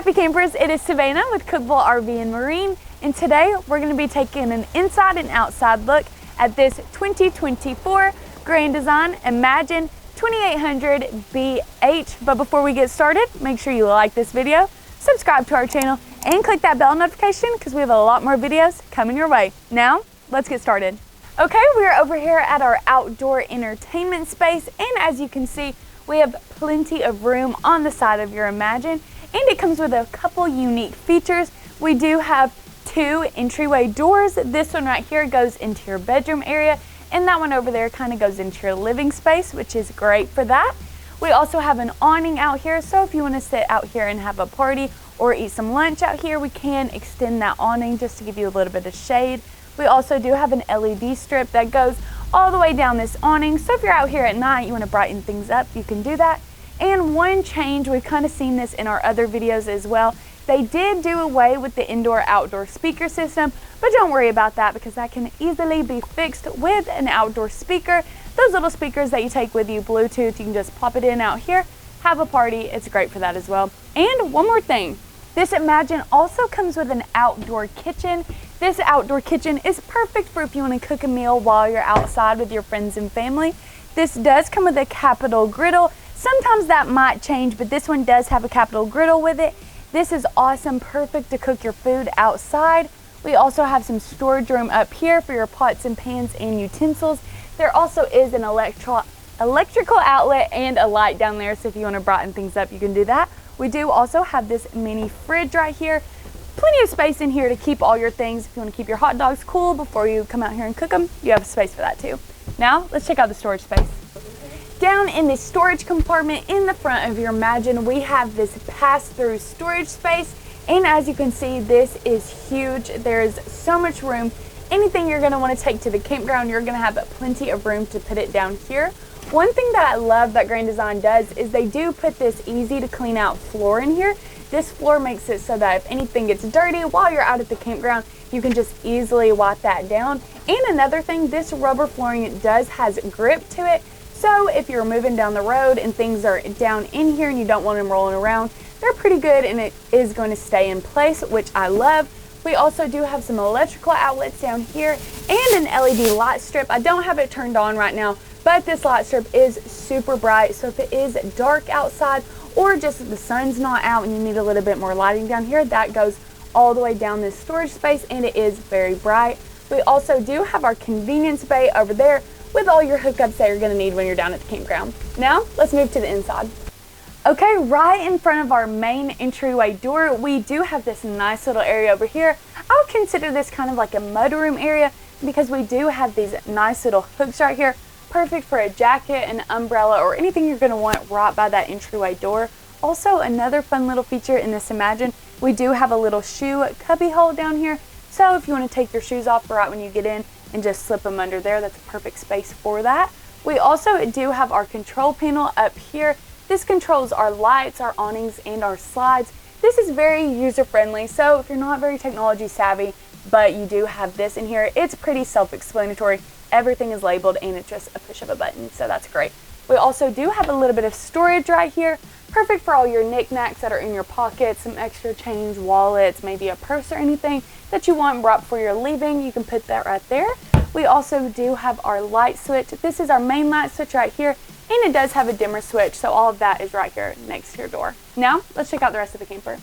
Happy campers, it is Savannah with Cookeville RV and Marine, and today we're going to be taking an inside and outside look at this 2024 Grand Design Imagine 2800 BH. But before we get started, make sure you like this video, subscribe to our channel, and click that bell notification because we have a lot more videos coming your way. Now, let's get started. Okay, we're over here at our outdoor entertainment space, and as you can see, we have plenty of room on the side of your Imagine, and it comes with a couple unique features. We do have two entryway doors. This one right here goes into your bedroom area, and that one over there kind of goes into your living space, which is great for that. We also have an awning out here, so if you want to sit out here and have a party or eat some lunch out here, we can extend that awning just to give you a little bit of shade. We also do have an LED strip that goes all the way down this awning, so if you're out here at night, you want to brighten things up, you can do that. And one change, we've kind of seen this in our other videos as well, they did do away with the indoor-outdoor speaker system, but don't worry about that because that can easily be fixed with an outdoor speaker. Those little speakers that you take with you, Bluetooth, you can just pop it in out here, have a party, it's great for that as well. And one more thing, this Imagine also comes with an outdoor kitchen. This outdoor kitchen is perfect for if you want to cook a meal while you're outside with your friends and family. This does come with a capital griddle. Sometimes that might change, but this one does have a capital griddle with it. This is awesome, perfect to cook your food outside. We also have some storage room up here for your pots and pans and utensils. There also is an electrical outlet and a light down there, so if you want to brighten things up, you can do that. We do also have this mini fridge right here. Plenty of space in here to keep all your things. If you want to keep your hot dogs cool before you come out here and cook them, you have space for that too. Now, let's check out the storage space. Down in the storage compartment in the front of your Imagine, we have this pass-through storage space, and as you can see, this is huge. There's so much room. Anything you're going to want to take to the campground, you're going to have plenty of room to put it down here. One thing that I love that Grand Design does is they do put this easy to clean out floor in here. This floor makes it so that if anything gets dirty while you're out at the campground, you can just easily wipe that down. And another thing, this rubber flooring has grip to it. So if you're moving down the road and things are down in here and you don't want them rolling around, they're pretty good and it is going to stay in place, which I love. We also do have some electrical outlets down here and an LED light strip. I don't have it turned on right now, but this light strip is super bright. So if it is dark outside or just the sun's not out and you need a little bit more lighting down here, that goes all the way down this storage space and it is very bright. We also do have our convenience bay over there with all your hookups that you're going to need when you're down at the campground. Now, let's move to the inside. Okay, right in front of our main entryway door, we do have this nice little area over here. I would consider this kind of like a mudroom area because we do have these nice little hooks right here, perfect for a jacket, an umbrella, or anything you're going to want right by that entryway door. Also, another fun little feature in this Imagine, we do have a little shoe cubby hole down here. So if you want to take your shoes off right when you get in and just slip them under there, that's a perfect space for that. We also do have our control panel up here. This controls our lights, our awnings, and our slides. This is very user-friendly, so if you're not very technology savvy, but you do have this in here, it's pretty self-explanatory. Everything is labeled and it's just a push of a button, so that's great. We also do have a little bit of storage right here, perfect for all your knickknacks that are in your pockets, some extra change, wallets, maybe a purse or anything that you want right before you're leaving. You can put that right there. We also do have our light switch. This is our main light switch right here, and it does have a dimmer switch, so all of that is right here next to your door. Now, let's check out the rest of the camper.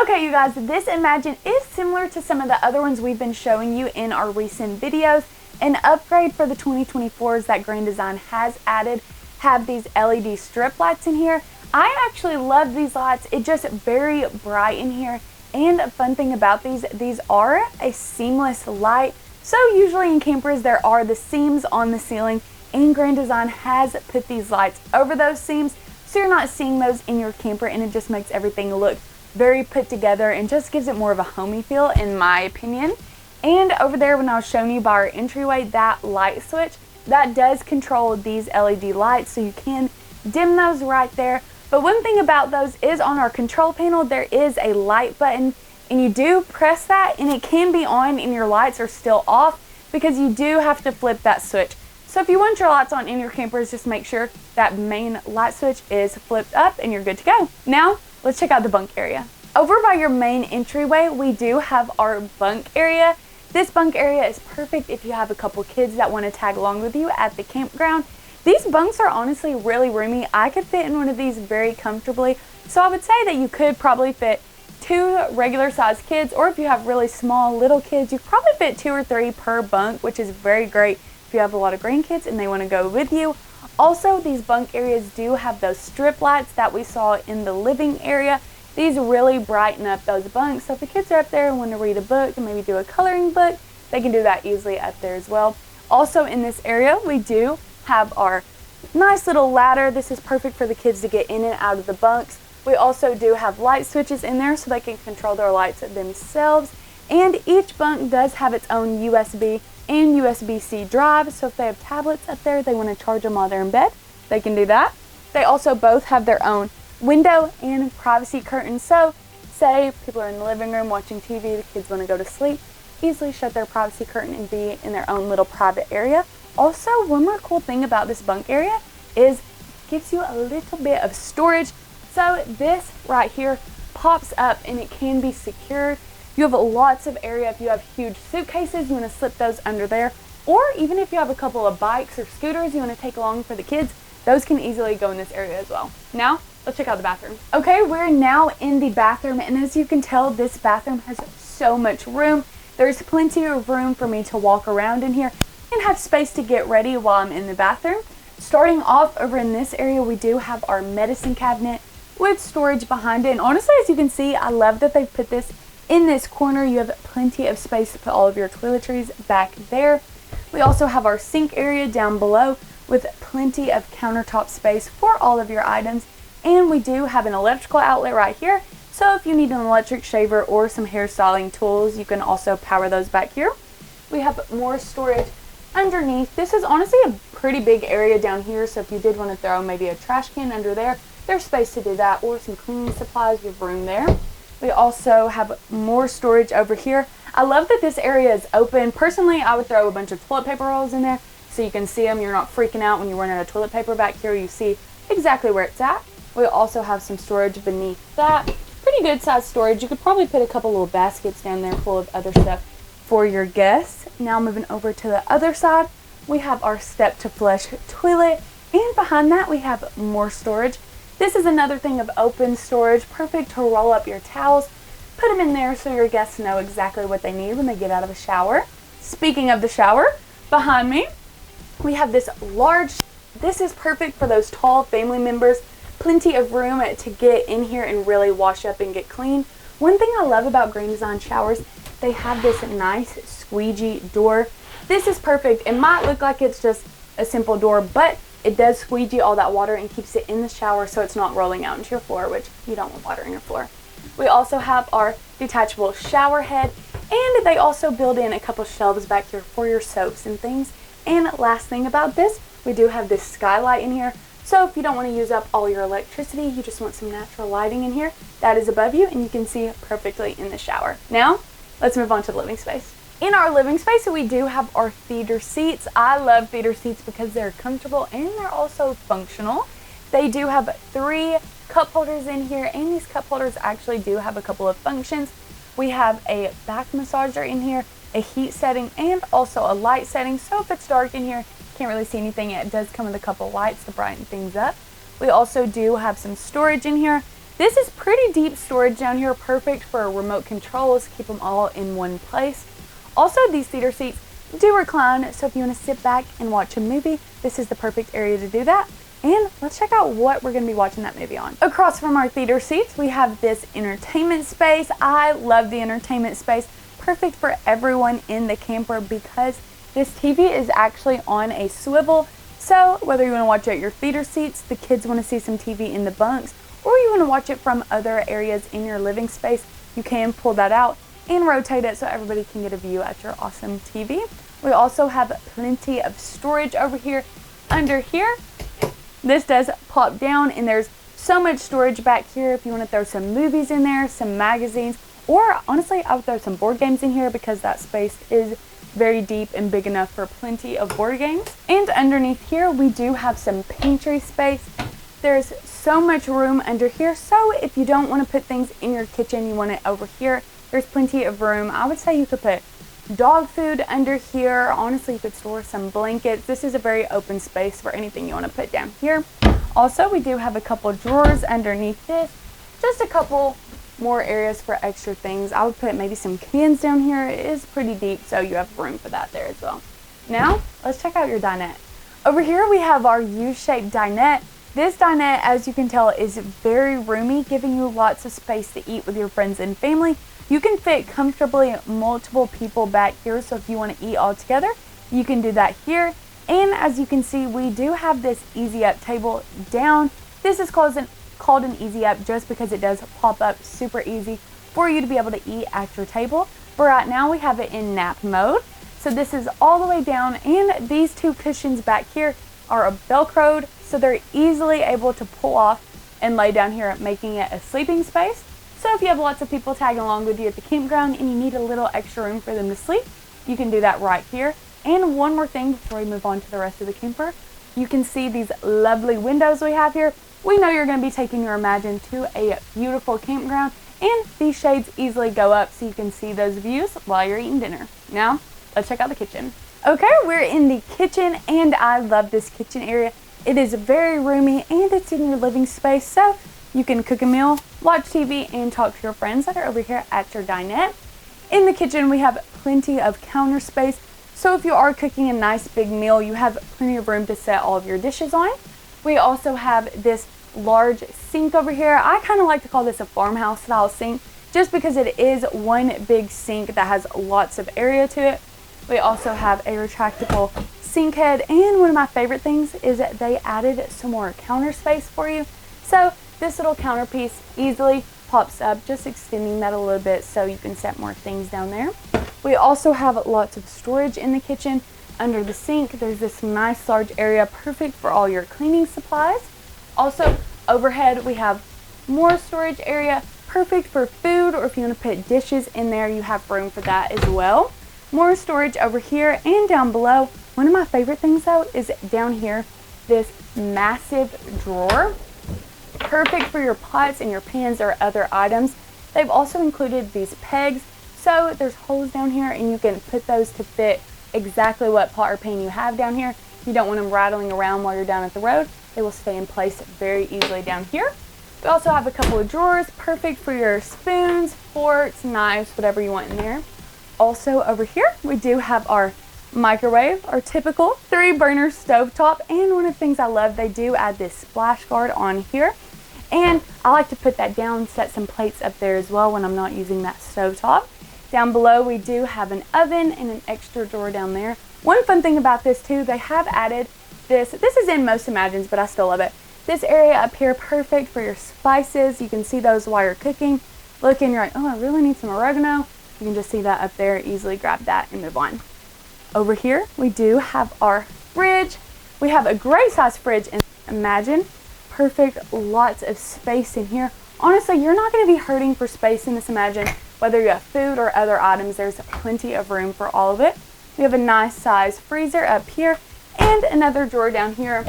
Okay, you guys, this Imagine is similar to some of the other ones we've been showing you in our recent videos. An upgrade for the 2024s that Grand Design has added have these LED strip lights in here. I actually love these lights. It's just very bright in here. And a fun thing about these are a seamless light. So usually in campers there are the seams on the ceiling, and Grand Design has put these lights over those seams, so you're not seeing those in your camper, and it just makes everything look very put together and just gives it more of a homey feel, in my opinion. And over there, when I was showing you by our entryway, that light switch, that does control these LED lights, so you can dim those right there. But one thing about those is on our control panel, there is a light button, and you do press that and it can be on and your lights are still off because you do have to flip that switch. So if you want your lights on in your campers, just make sure that main light switch is flipped up and you're good to go. Now, let's check out the bunk area. Over by your main entryway, we do have our bunk area. This bunk area is perfect if you have a couple kids that want to tag along with you at the campground. These bunks are honestly really roomy. I could fit in one of these very comfortably. So I would say that you could probably fit 2 regular sized kids, or if you have really small little kids, you could probably fit 2 or 3 per bunk, which is very great if you have a lot of grandkids and they want to go with you. Also, these bunk areas do have those strip lights that we saw in the living area. These really brighten up those bunks, so if the kids are up there and want to read a book and maybe do a coloring book, they can do that easily up there as well. Also in this area, we do have our nice little ladder. This is perfect for the kids to get in and out of the bunks. We also do have light switches in there so they can control their lights themselves. And each bunk does have its own USB and USB-C drive. So if they have tablets up there, they want to charge them while they're in bed, they can do that. They also both have their own window and privacy curtains. So say people are in the living room watching TV, the kids want to go to sleep, easily shut their privacy curtain and be in their own little private area. Also, one more cool thing about this bunk area is it gives you a little bit of storage. So this right here pops up and it can be secured. You have lots of area. If you have huge suitcases, you want to slip those under there. Or even if you have a couple of bikes or scooters you want to take along for the kids, those can easily go in this area as well. Now, let's check out the bathroom. Okay, we're now in the bathroom, and as you can tell, this bathroom has so much room. There's plenty of room for me to walk around in here and have space to get ready while I'm in the bathroom. Starting off over in this area, we do have our medicine cabinet with storage behind it. And honestly, as you can see, I love that they've put this in this corner. You have plenty of space to put all of your toiletries back there. We also have our sink area down below with plenty of countertop space for all of your items. And we do have an electrical outlet right here. So if you need an electric shaver or some hairstyling tools, you can also power those back here. We have more storage underneath. This is honestly a pretty big area down here. So if you did want to throw maybe a trash can under there, there's space to do that, or some cleaning supplies, you have room there. We also have more storage over here. I love that this area is open. Personally, I would throw a bunch of toilet paper rolls in there so you can see them. You're not freaking out when you're running out of toilet paper back here. You see exactly where it's at. We also have some storage beneath that. Pretty good size storage. You could probably put a couple little baskets down there full of other stuff for your guests. Now moving over to the other side, we have our step to flush toilet, and behind that we have more storage. This is another thing of open storage, perfect to roll up your towels, put them in there so your guests know exactly what they need when they get out of the shower. Speaking of the shower, behind me, we have this large, this is perfect for those tall family members. Plenty of room to get in here and really wash up and get clean. One thing I love about Grand Design showers, they have this nice squeegee door. This is perfect. It might look like it's just a simple door, but it does squeegee all that water and keeps it in the shower so it's not rolling out into your floor, which you don't want water in your floor. We also have our detachable shower head, and they also build in a couple shelves back here for your soaps and things. And last thing about this, we do have this skylight in here. So if you don't want to use up all your electricity, you just want some natural lighting in here, that is above you and you can see perfectly in the shower. Now, let's move on to the living space. In our living space, we do have our theater seats. I love theater seats because they're comfortable and they're also functional. They do have 3 cup holders in here, and these cup holders actually do have a couple of functions. We have a back massager in here, a heat setting, and also a light setting. So if it's dark in here, can't really see anything, it does come with a couple lights to brighten things up. We also do have some storage in here. This is pretty deep storage down here, perfect for remote controls, keep them all in one place. Also, these theater seats do recline, so if you want to sit back and watch a movie, this is the perfect area to do that. And let's check out what we're going to be watching that movie on. Across from our theater seats, we have this entertainment space. I love the entertainment space, perfect for everyone in the camper because this TV is actually on a swivel. So whether you want to watch it at your theater seats, the kids want to see some TV in the bunks, or you want to watch it from other areas in your living space, you can pull that out and rotate it so everybody can get a view at your awesome TV. We also have plenty of storage over here. Under here, this does pop down and there's so much storage back here if you want to throw some movies in there, some magazines, or honestly, I would throw some board games in here because that space is very deep and big enough for plenty of board games. And underneath here, we do have some pantry space. There's so much room under here, so if you don't want to put things in your kitchen, you want it over here, there's plenty of room. I would say you could put dog food under here. Honestly, you could store some blankets. This is a very open space for anything you want to put down here. Also, we do have a couple drawers underneath this. Just a couple more areas for extra things. I would put maybe some cans down here. It is pretty deep, so you have room for that there as well. Now, let's check out your dinette. Over here, we have our U-shaped dinette. This dinette, as you can tell, is very roomy, giving you lots of space to eat with your friends and family. You can fit comfortably multiple people back here, so if you want to eat all together, you can do that here. And as you can see, we do have this easy up table down. This is called an easy up just because it does pop up super easy for you to be able to eat at your table. But right now we have it in nap mode. So this is all the way down, and these two cushions back here are Velcroed, so they're easily able to pull off and lay down here, making it a sleeping space. So if you have lots of people tagging along with you at the campground and you need a little extra room for them to sleep, you can do that right here. And one more thing before we move on to the rest of the camper, you can see these lovely windows we have here. We know you're going to be taking your Imagine to a beautiful campground, and these shades easily go up so you can see those views while you're eating dinner. Now, let's check out the kitchen. Okay, we're in the kitchen, and I love this kitchen area. It is very roomy, and it's in your living space, so you can cook a meal, watch TV, and talk to your friends that are over here at your dinette. In the kitchen, we have plenty of counter space, so if you are cooking a nice big meal, you have plenty of room to set all of your dishes on. We also have this large sink over here. I kind of like to call this a farmhouse style sink just because it is one big sink that has lots of area to it. We also have a retractable sink head, and one of my favorite things is that they added some more counter space for you. So this little counter piece easily pops up, just extending that a little bit so you can set more things down there. We also have lots of storage in the kitchen. Under the sink, there's this nice large area, perfect for all your cleaning supplies. Also, overhead, we have more storage area, perfect for food, or if you want to put dishes in there, you have room for that as well. More storage over here and down below. One of my favorite things though is down here, this massive drawer. Perfect for your pots and your pans or other items. They've also included these pegs, so there's holes down here and you can put those to fit exactly what pot or pan you have down here. You don't want them rattling around while you're down at the road. They will stay in place very easily down here. We also have a couple of drawers, perfect for your spoons, forks, knives, whatever you want in there. Also over here, we do have our microwave, our typical 3-burner stovetop, and one of the things I love, they do add this splash guard on here, and I like to put that down, set some plates up there as well when I'm not using that stovetop. Down below, we do have an oven and an extra drawer down there. One fun thing about this too, they have added this is in most Imagines, but I still love it. This area up here, perfect for your spices. You can see those while you're cooking. Look and you're like, oh, I really need some oregano. You can just see that up there, easily grab that and move on. Over here, we do have our fridge. We have a great size fridge in Imagine. Perfect, lots of space in here. Honestly, you're not going to be hurting for space in this Imagine. Whether you have food or other items, there's plenty of room for all of it. We have a nice size freezer up here and another drawer down here.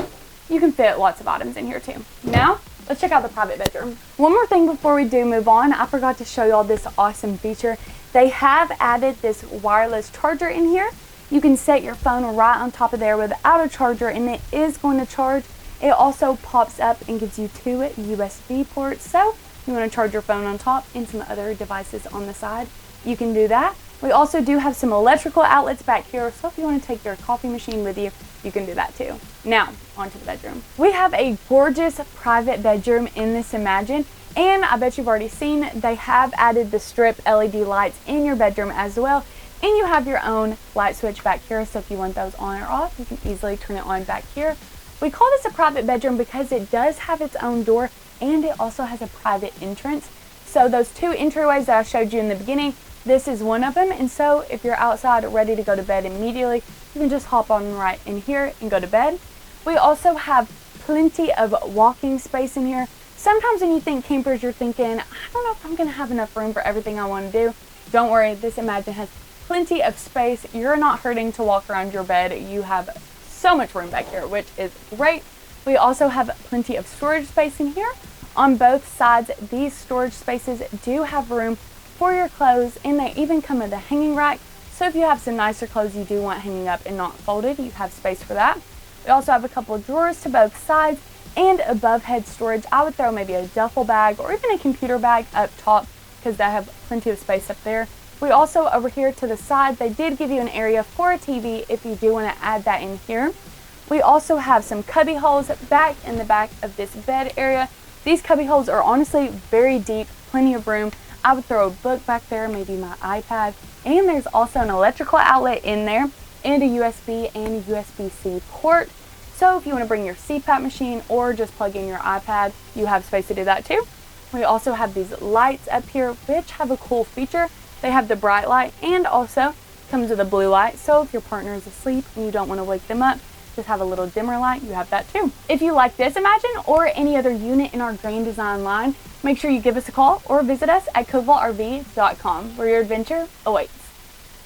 You can fit lots of items in here too. Now, let's check out the private bedroom. One more thing before we do move on, I forgot to show you all this awesome feature. They have added this wireless charger in here. You can set your phone right on top of there without a charger, and it is going to charge. It also pops up and gives you 2 USB ports, so you want to charge your phone on top and some other devices on the side, you can do that. We also do have some electrical outlets back here, so if you want to take your coffee machine with you, you can do that too. Now, onto the bedroom. We have a gorgeous private bedroom in this Imagine, and I bet you've already seen they have added the strip LED lights in your bedroom as well, and you have your own light switch back here, so if you want those on or off, you can easily turn it on back here. We call this a private bedroom because it does have its own door, and it also has a private entrance. So those 2 entryways that I showed you in the beginning, this is one of them, and so if you're outside ready to go to bed immediately, you can just hop on right in here and go to bed. We also have plenty of walking space in here. Sometimes when you think campers, you're thinking, I don't know if I'm going to have enough room for everything I want to do. Don't worry, this Imagine has plenty of space. You're not hurting to walk around your bed. You have so much room back here, which is great. We also have plenty of storage space in here. On both sides, these storage spaces do have room for your clothes, and they even come with a hanging rack. So if you have some nicer clothes you do want hanging up and not folded, you have space for that. We also have a couple of drawers to both sides and above head storage. I would throw maybe a duffel bag or even a computer bag up top because they have plenty of space up there. We also, over here to the side, they did give you an area for a TV if you do want to add that in here. We also have some cubby holes back in the back of this bed area. These cubby holes are honestly very deep, plenty of room. I would throw a book back there, maybe my iPad, and there's also an electrical outlet in there and a USB and a USB-C port. So if you want to bring your CPAP machine or just plug in your iPad, you have space to do that too. We also have these lights up here, which have a cool feature. They have the bright light and also comes with a blue light. So if your partner is asleep and you don't want to wake them up, just have a little dimmer light, you have that too. If you like this Imagine or any other unit in our Grand Design line, make sure you give us a call or visit us at CookevilleRV.com, where your adventure awaits.